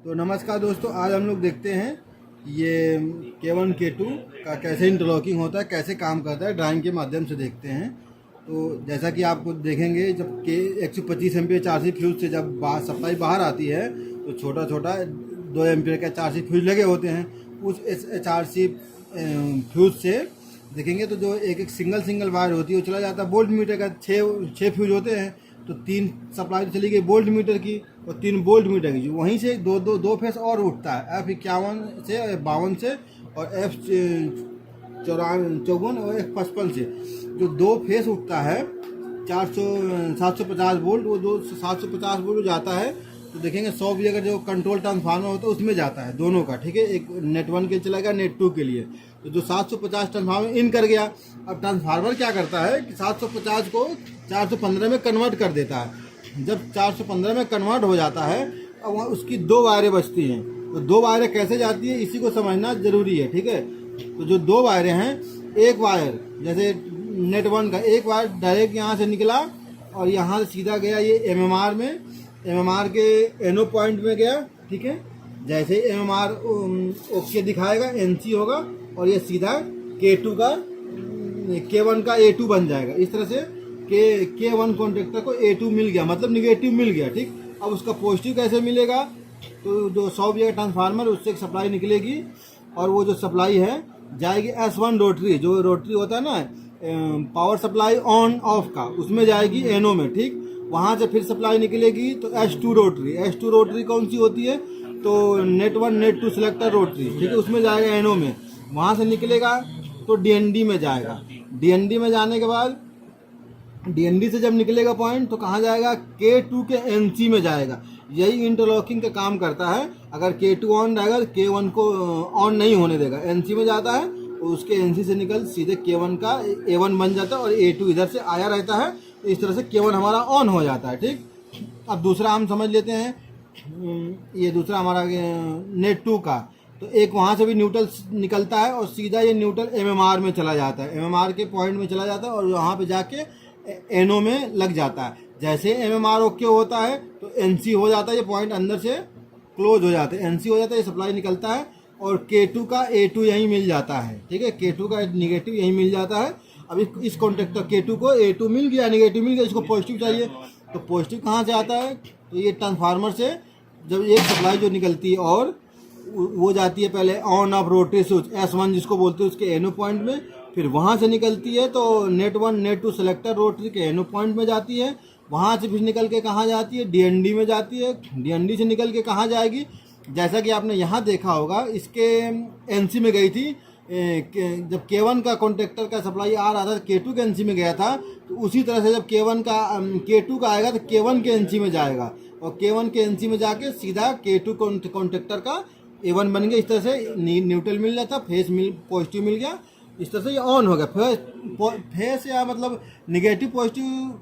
तो नमस्कार दोस्तों, आज हम लोग देखते हैं ये K1 K2 का कैसे इंटरलॉकिंग होता है, कैसे काम करता है, ड्राइंग के माध्यम से देखते हैं। तो जैसा कि आपको देखेंगे, जब के 125 एम्पियर 4C फ्यूज से जब सप्लाई बाहर आती है तो छोटा छोटा 2 एम्पियर का 4C फ्यूज लगे होते हैं। उस 4C फ्यूज से देखेंगे तो जो एक सिंगल वायर होती है वो चला जाता है। वोल्ट मीटर का 6 फ्यूज होते हैं, तो 3 सप्लाई चली गई वोल्ट मीटर की और 3 वोल्ट मीटर की। वहीं से दो फेस और उठता है, F51 से, F52 से और F54 और F55 से। जो 2 फेस उठता है 750 वोल्ट, वो 750 वोल्ट जाता है। तो देखेंगे 100 भी अगर जो कंट्रोल ट्रांसफार्मर होता है उसमें जाता है, दोनों का, ठीक है। एक नेट 1 के लिए चला गया, नेट 2 के लिए। तो जो 750 ट्रांसफार्मर इन कर गया। अब ट्रांसफार्मर क्या करता है कि 750 को 415 में कन्वर्ट कर देता है। जब 415 में कन्वर्ट हो जाता है, अब वहाँ उसकी 2 वायरें बचती हैं। तो 2 वायरें कैसे जाती है इसी को समझना जरूरी है, ठीक है। तो जो 2 वायरें हैं, एक वायर जैसे नेट 1 का एक वायर डायरेक्ट यहाँ से निकला और यहाँ से सीधा गया ये एमएमआर में, एमएमआर के एनो पॉइंट में गया, ठीक है। जैसे एमएमआर ओके दिखाएगा, एनसी होगा और ये सीधा K2 का K1 का A2 बन जाएगा। इस तरह से K1 कॉन्ट्रैक्टर को A2 मिल गया, मतलब निगेटिव मिल गया, ठीक। अब उसका पॉजिटिव कैसे मिलेगा? तो जो 100 वोल्ट का ट्रांसफार्मर, उससे एक सप्लाई निकलेगी और वो जो सप्लाई है जाएगी S1 रोटरी, जो रोटरी होता है ना पावर सप्लाई ऑन ऑफ का, उसमें जाएगी एनो में, ठीक। वहाँ से फिर सप्लाई निकलेगी तो S2 रोटरी। S2 रोटरी कौन सी होती है? तो नेट 1 नेट 2 सिलेक्टर रोटरी, ठीक है, उसमें जाएगा एनो में। वहाँ से निकलेगा तो DND में जाएगा। DND में जाने के बाद DND से जब निकलेगा पॉइंट तो कहाँ जाएगा? K2 के NC में जाएगा। यही इंटरलॉकिंग का काम करता है। अगर K2 ऑन रहेगा तो K1 को ऑन नहीं होने देगा, NC में जाता है तो उसके NC से निकल सीधे K1 का A1 बन जाता है और A2 इधर से आया रहता है। तो इस तरह से K1 हमारा ऑन हो जाता है, ठीक। अब दूसरा हम समझ लेते हैं, ये दूसरा हमारा नेट 2 का। तो एक वहाँ से भी न्यूट्रल निकलता है और सीधा ये न्यूट्रल एमएमआर में चला जाता है, एमएमआर के पॉइंट में चला जाता है और वहाँ पे जाके एनो में लग जाता है। जैसे एमएमआर ओके होता है तो एनसी हो जाता है, ये पॉइंट अंदर से क्लोज हो जाते हैं, एनसी हो जाता है, ये सप्लाई निकलता है और K2 का A2 यहीं मिल जाता है, ठीक है। K2 का निगेटिव यहीं मिल जाता है। अब इस कॉन्ट्रैक्टर K2 को A2 मिल गया, निगेटिव मिल गया, इसको पॉजिटिव चाहिए। तो पॉजिटिव कहाँ से आता है? तो ये ट्रांसफार्मर से जब एक सप्लाई जो निकलती है और वो जाती है पहले on off rotary switch S1 जिसको बोलते हैं, उसके एनो पॉइंट में। फिर वहाँ से निकलती है तो नेट 1 नेट 2 सिलेक्टर रोटरी के एनो पॉइंट में जाती है। वहाँ से फिर निकल के कहाँ जाती है? DND में जाती है। DND से निकल के कहाँ जाएगी? जैसा कि आपने यहाँ देखा होगा, इसके NC में गई थी। जब K1 का कॉन्ट्रैक्टर का सप्लाई आ रहा था K2 के NC में गया था, तो उसी तरह से जब K2 का आएगा तो K1 के NC में जाएगा और K1 के NC में जाके सीधा K2 कॉन्ट्रैक्टर का A1 बन गया। इस तरह से न्यूट्रल मिल जाता, फेस पॉजिटिव मिल गया, इस तरह से ये ऑन हो गया। फेस या मतलब निगेटिव पॉजिटिव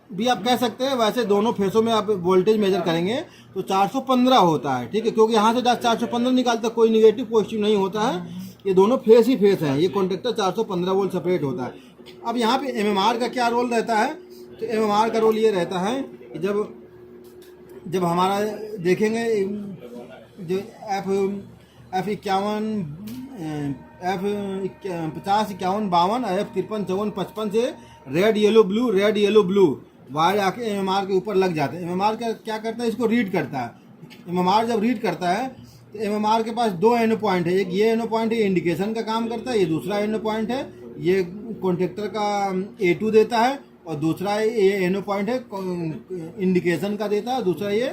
भी आप कह सकते हैं। वैसे दोनों फेसों में आप वोल्टेज मेजर करेंगे तो 415 होता है, ठीक है, क्योंकि यहाँ से 415 निकालता, कोई निगेटिव पॉजिटिव नहीं होता है। ये दोनों फेस ही फेस हैं। ये कॉन्ट्रैक्टर 415 वोल्ट सेपरेट होता है। अब यहाँ पे एमएमआर का क्या रोल रहता है? तो एमएमआर का रोल ये रहता है कि जब हमारा देखेंगे जो F51 F50 51 52 F53 54 55 से रेड येलो ब्लू वायर आके एमएमआर के ऊपर लग जाते हैं। एमएमआर का क्या करता है? इसको रीड करता है। एमएमआर जब रीड करता है तो एमएमआर के पास 2 एनो पॉइंट है। एक ये एनो पॉइंट है, इंडिकेशन का काम करता है। ये दूसरा एनो पॉइंट है, ये कॉन्ट्रैक्टर का A2 देता है और दूसरा ये एनो पॉइंट है इंडिकेशन का देता है, दूसरा ये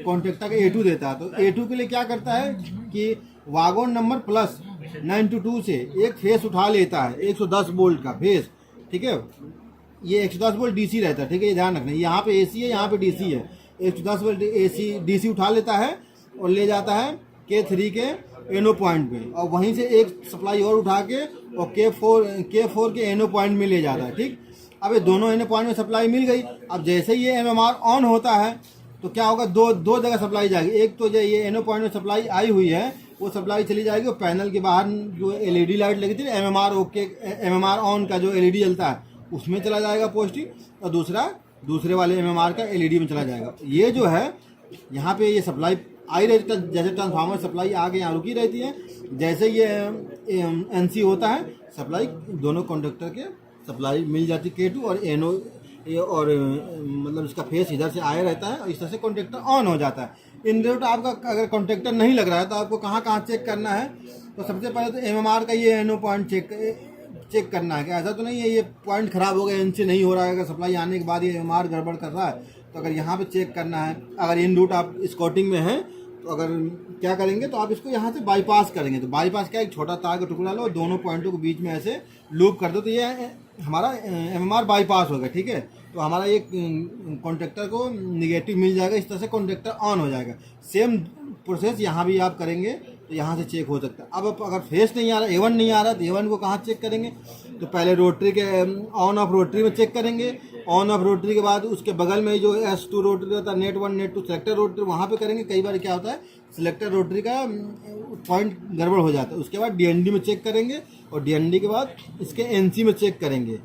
कॉन्ट्रैक्टर का A2 देता है। तो A2 के लिए क्या करता है कि वागन नंबर प्लस 92 से एक फेस उठा लेता है, 110 वोल्ट का फेस, ठीक है। ये 110 वोल्ट DC रहता है, ठीक है, ये ध्यान रखना। यहाँ पे AC है, यहाँ पे DC है। 110 वोल्ट DC उठा लेता है और ले जाता है K3 के एनो पॉइंट पे और वहीं से एक सप्लाई और उठा के और K4 के एनो पॉइंट में ले जाता है, ठीक। अब ये दोनों एनो पॉइंट में सप्लाई मिल गई। अब जैसे ही ये एमएमआर ऑन होता है तो क्या होगा? दो जगह सप्लाई जाएगी। एक तो ये एनो पॉइंट में सप्लाई आई हुई है, वो सप्लाई चली जाएगी और पैनल के बाहर जो LED लाइट लगी थी एमएमआर ऑन का जो LED जलता है उसमें चला जाएगा पॉजिटिव और दूसरे वाले एमएमआर का LED में चला जाएगा। ये जो है यहाँ पे ये सप्लाई आई रहती है, जैसे ट्रांसफार्मर सप्लाई आगे यहाँ रुकी रहती है, जैसे ये एनसी होता है सप्लाई दोनों कंडक्टर के सप्लाई मिल जाती है K2 और NO और मतलब इसका फेस इधर से आया रहता है और इस तरह से कॉन्ट्रैक्टर ऑन हो जाता है। इन रूट आपका अगर कॉन्ट्रैक्टर नहीं लग रहा है तो आपको कहाँ कहाँ चेक करना है, तो सबसे पहले तो MMR का ये NO पॉइंट चेक करना है कि ऐसा तो नहीं है ये पॉइंट खराब हो गया, इनसे नहीं हो रहा है, अगर सप्लाई आने के बाद ये MMR गड़बड़ कर रहा है तो अगर यहाँ पे चेक करना है। अगर इन रूट आप स्कॉटिंग में हैं तो अगर क्या करेंगे तो आप इसको यहाँ से बाईपास करेंगे। तो बाईपास क्या, एक छोटा तार का टुकड़ा लो, दोनों पॉइंटों के बीच में ऐसे लूप कर दो तो ये हमारा MMR बाईपास होगा, ठीक है। तो हमारा ये कॉन्ट्रैक्टर को निगेटिव मिल जाएगा, इस तरह से कॉन्ट्रैक्टर ऑन हो जाएगा। सेम प्रोसेस यहाँ भी आप करेंगे तो यहाँ से चेक हो सकता है। अब अगर फेस नहीं आ रहा, A1 नहीं आ रहा तो A1 को कहाँ चेक करेंगे, तो पहले रोटरी के ऑन ऑफ रोटरी में चेक करेंगे। ऑन ऑफ रोटरी के बाद उसके बगल में जो S2 रोटरी होता है, नेट 1 नेट 2 सिलेक्टर रोटरी, वहाँ पे करेंगे। कई बार क्या होता है सिलेक्टर रोटरी का पॉइंट गड़बड़ हो जाता है। उसके बाद DND में चेक करेंगे और DND के बाद इसके NC में चेक करेंगे,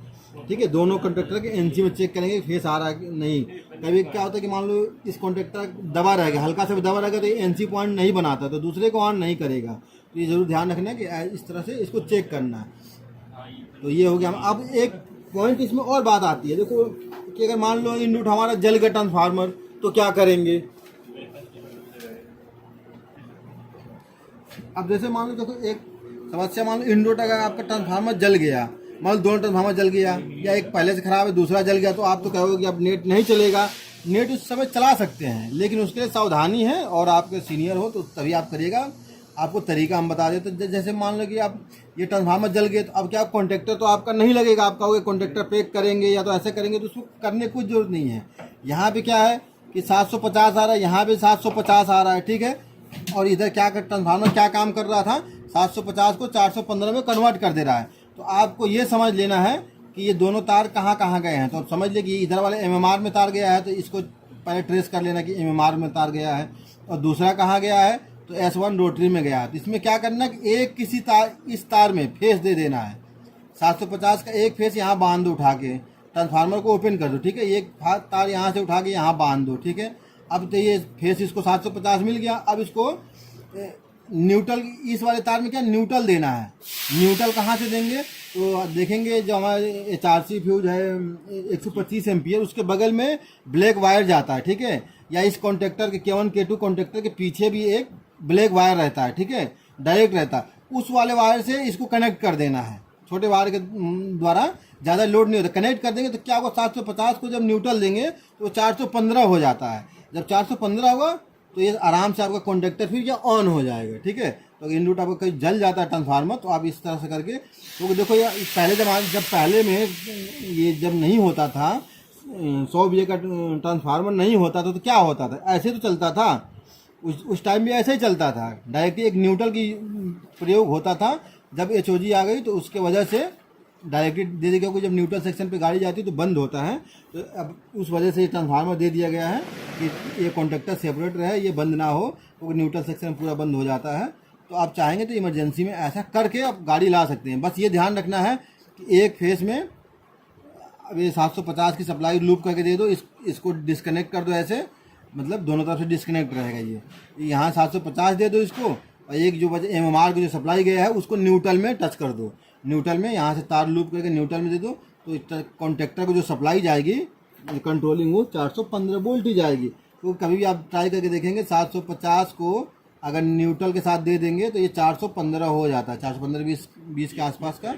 ठीक है। दोनों कॉन्ट्रैक्टर के NC में चेक करेंगे फेस आ रहा है कि नहीं। कभी क्या होता है कि मान लो इस कॉन्ट्रैक्टर दबा रहेगा, हल्का सा भी दबा रहेगा तो ये NC पॉइंट नहीं बनाता, तो दूसरे को ऑन नहीं करेगा। तो ये जरूर ध्यान रखना है कि इस तरह से इसको चेक करना है। तो ये हो गया। अब एक पॉइंट इसमें और बात आती है, देखो कि अगर मान लो इन रूट हमारा जल गया ट्रांसफार्मर तो क्या करेंगे। अब जैसे मान लो देखो एक समस्या, मान लो इन रूट अगर आपका ट्रांसफार्मर जल गया, मान लो दोनों ट्रांसफार्मर जल गया या एक पहले से खराब है दूसरा जल गया, तो आप तो कहोगे कि अब नेट नहीं चलेगा। नेट उस समय चला सकते हैं लेकिन उसके लिए सावधानी है, और आपके सीनियर हो तो तभी आप करिएगा। आपको तरीका हम बता देते। तो जैसे मान लो कि आप ये ट्रांसफार्मर जल गए तो अब क्या कॉन्ट्रैक्टर तो आपका नहीं लगेगा, आप कहोगे कॉन्ट्रैक्टर पैक करेंगे या तो ऐसे करेंगे, तो उसको करने की कुछ जरूरत नहीं है। यहाँ पे क्या है कि 750 आ रहा है, यहाँ पे 750 आ रहा है, ठीक है। और इधर क्या कर ट्रांसफार्मर क्या काम कर रहा था, 750 को 415 में कन्वर्ट कर दे रहा है। तो आपको ये समझ लेना है कि ये दोनों तार कहाँ कहाँ गए हैं। तो अब समझ ले कि इधर वाले MMR में तार गया है, तो इसको पहले ट्रेस कर लेना कि MMR में तार गया है। और दूसरा कहाँ गया है, तो S1 रोटरी में गया है। तो इसमें क्या करना है कि एक किसी तार, इस तार में फेस दे देना है। 750 का एक फेस यहाँ बांध दो, उठा के ट्रांसफार्मर को ओपन कर दो, ठीक है। एक तार यहाँ से उठा के यहाँ बांध दो, ठीक है। अब तो ये फेस इसको 750 मिल गया। अब इसको न्यूट्रल, इस वाले तार में क्या न्यूट्रल देना है। न्यूट्रल कहाँ से देंगे, तो देखेंगे जो हमारे HRC फ्यूज है 125 एम्पियर, उसके बगल में ब्लैक वायर जाता है, ठीक है। या इस कॉन्ट्रैक्टर के K1 K2 कॉन्ट्रैक्टर के पीछे भी एक ब्लैक वायर रहता है, ठीक है, डायरेक्ट रहता है। उस वाले वायर से इसको कनेक्ट कर देना है। छोटे वायर के द्वारा ज़्यादा लोड नहीं होता, कनेक्ट कर देंगे तो क्या होगा, 750 को जब न्यूट्रल देंगे तो 415 हो जाता है। जब 415 होगा तो ये आराम से आपका कॉन्ट्रैक्टर फिर या ऑन हो जाएगा, ठीक है। तो इन रूट आपका कहीं जल जाता है ट्रांसफार्मर, तो आप इस तरह से करके, तो देखो ये पहले जब पहले में ये जब नहीं होता था 100 VA का ट्रांसफार्मर नहीं होता था तो क्या होता था, ऐसे तो चलता था। उस टाइम भी ऐसे ही चलता था, डायरेक्टली एक न्यूट्रल की प्रयोग होता था। जब HOG आ गई तो उसके वजह से डायरेक्टली दे दिया, क्योंकि जब न्यूट्रल सेक्शन पे गाड़ी जाती है तो बंद होता है। तो अब उस वजह से ये ट्रांसफार्मर दे दिया गया है कि ये कॉन्ट्रैक्टर सेपरेट रहे, ये बंद ना हो, क्योंकि न्यूट्रल सेक्शन पूरा बंद हो जाता है। तो आप चाहेंगे तो इमरजेंसी में ऐसा करके आप गाड़ी ला सकते हैं। बस ये ध्यान रखना है कि एक फेस में अब ये 750 की सप्लाई लूप करके दे दो, इसको डिस्कनेक्ट कर दो ऐसे, मतलब दोनों तरफ से डिस्कनेक्ट रहेगा। ये यहाँ 750 दे दो इसको, और एक जो वजह MMR की जो सप्लाई गया है उसको न्यूट्रल में टच कर दो। न्यूट्रल में यहाँ से तार लूप करके न्यूट्रल में दे दो, तो कॉन्ट्रैक्टर को जो सप्लाई जाएगी कंट्रोलिंग वो 415 वोल्ट ही जाएगी। तो कभी भी आप ट्राई करके देखेंगे 750 को अगर न्यूट्रल के साथ दे देंगे तो ये 415 हो जाता है, 415 20 के आसपास का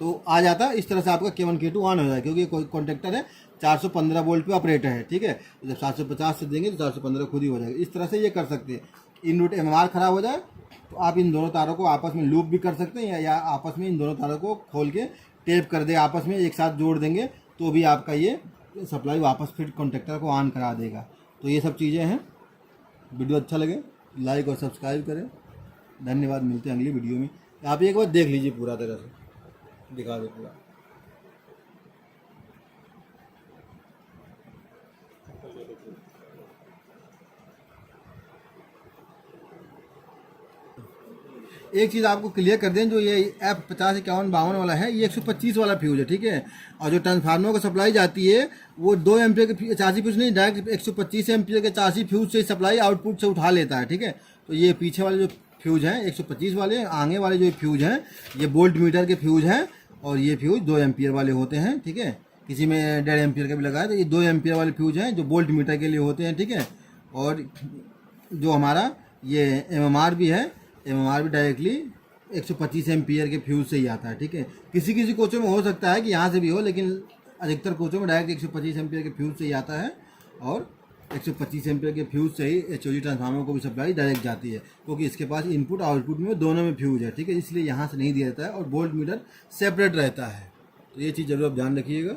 तो आ जाता है। इस तरह से आपका K1 K2 ऑन हो जाएगा, क्योंकि कोई कॉन्ट्रैक्टर है 415 वोल्ट पे ऑपरेटर है, ठीक है। तो जब 750 से देंगे तो 415 खुद ही हो जाएगा। इस तरह से ये कर सकते हैं। इन रूट MMR खराब हो जाए तो आप इन दोनों तारों को आपस में लूप भी कर सकते हैं, या आपस में इन दोनों तारों को खोल के टेप कर दे, आपस में एक साथ जोड़ देंगे तो भी आपका ये सप्लाई वापस फिर कॉन्ट्रैक्टर को ऑन करा देगा। तो ये सब चीज़ें हैं। वीडियो अच्छा लगे लाइक और सब्सक्राइब करें। धन्यवाद, मिलते हैं अगली वीडियो में। आप एक बार देख लीजिए, पूरा तरह से दिखा दे पूरा। एक चीज़ आपको क्लियर कर दें, जो ये F505152 वाला है, ये 125 वाला फ्यूज है, ठीक है। और जो ट्रांसफार्मर को सप्लाई जाती है वो 2 एम्पियर के 84 फ्यूज नहीं, डायरेक्ट 125 एम्पियर के 84 फ्यूज से सप्लाई आउटपुट से उठा लेता है, ठीक है। तो ये पीछे वाले जो फ्यूज हैं 125 वाले, आगे वाले जो फ्यूज हैं ये वोल्ट मीटर के फ्यूज हैं, और ये फ्यूज 2 एम्पियर वाले होते हैं, ठीक है। किसी में 1.5 एम्पियर का भी लगा है, तो ये 2 एम्पियर वाले फ्यूज हैं जो वोल्ट मीटर के लिए होते हैं, ठीक है। और जो हमारा ये MMR भी है, MMR भी डायरेक्टली 125 एम्पियर के फ्यूज से ही आता है, ठीक है। किसी किसी कोचों में हो सकता है कि यहाँ से भी हो, लेकिन अधिकतर कोचों में डायरेक्ट 125 एम्पियर के फ्यूज से ही आता है, और 125 एम्पियर के फ्यूज से ही HOG ट्रांसफार्मर को भी सप्लाई डायरेक्ट जाती है, क्योंकि इसके पास इनपुट आउटपुट में दोनों में फ्यूज है, ठीक है। इसलिए यहाँ से नहीं दिया जाता है, और वोल्ट मीटर सेपरेट रहता है। तो ये चीज़ जरूर आप ध्यान रखिएगा।